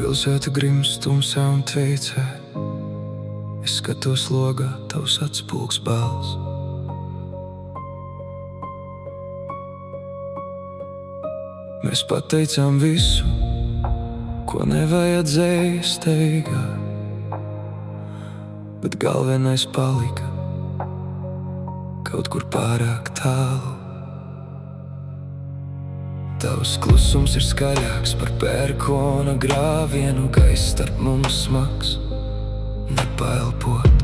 Pilsēta grimst tumsā un tveicē. Es skatos logā, tavs atspulgs bāls. Mēs pateicām visu, ko nevajadzēja steigā, bet galvenais palika kaut kur pārāk tālu. Tavs klusums ir skaļāks par pērkona grāvienu, gaiss starp mums smags, nepaelpot.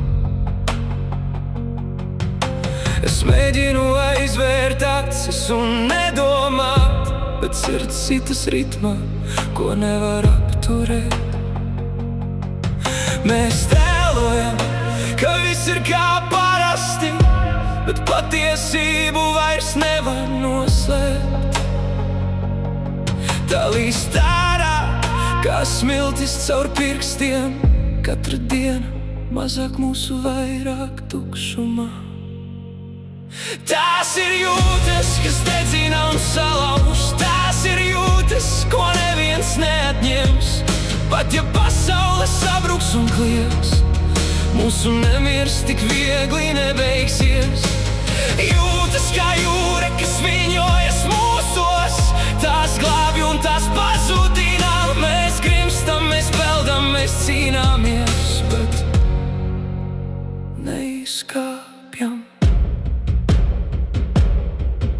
Es mēģinu aizvērt acis un nedomāt, bet sirds citas ritmā, ko nevar apturēt. Mēs tēlojam, ka viss ir kā parasti, bet patiesību vairs nevar noslēpt. Tā līst ārā, kā smiltis caur pirkstiem, katra diena mazāk mūsu, vairāk tukšumā. Tās ir jūtas, kas dedzina un salauž, tās ir jūtas, ko neviens neatņems. Pat ja pasaule sabruks un klieks, mūsu nemirs tik viegli nebeigsies. Jūtas kā jūra, kas viļņojas mūsos, tās glābj un tās pazudina. Mēs grimstam, mēs peldam, mēs cīnāmies, bet neizkāpjam.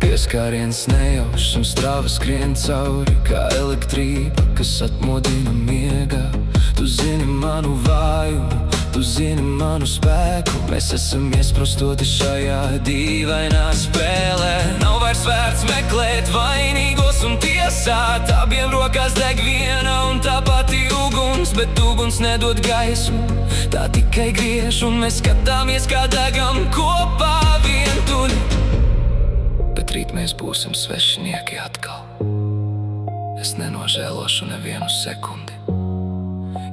Pieskāriens nejaušs un strāva skrien cauri, kā elektrība, kas atmodina miegā. Tu zini manu vājumu, tu zini manu spēku. Mēs esam iesprostoti šajā dīvainā spēlē. Nav vairs vērts meklēt vainīgos un tiesāt. Abiem rokās deg viena un tā pati uguns, bet uguns nedod gaismu, tā tikai griež. Un mēs skatāmies, kā degam kopā vientuļi, bet rīt mēs būsim svešinieki atkal. Es nenožēlošu nevienu sekundi,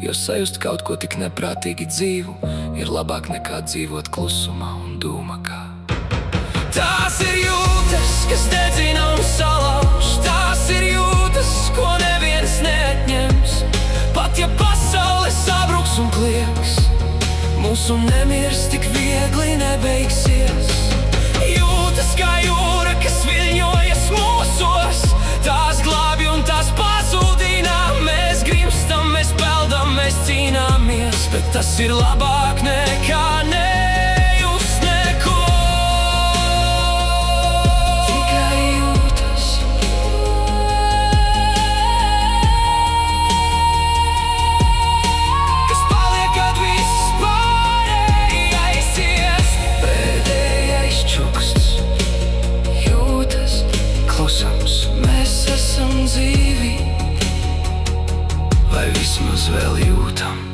jo sajust kaut ko tik neprātīgi dzīvu ir labāk nekā dzīvot klusumā un dūmakā. Tās ir jūtas, kas dedzina un salauž, tās ir jūtas, ko neviens neatņems. Pat ja pasaule sabruks un klieks, mūsu nemirs tik viegli nebeigsies. Jūtas kā jūra, kas viļņojas mūsos, tās glābj un tās pazudina. Mēs grimstam, mēs peldam, mēs cīnāmies, bet tas ir labāk nekā nejust neko. Tikai jūtas, kas paliek, kad viss pārējais ies. Pēdējais čuksts, jūtas, klusums, mēs esam dzīvi, vai vismaz vēl jūtam.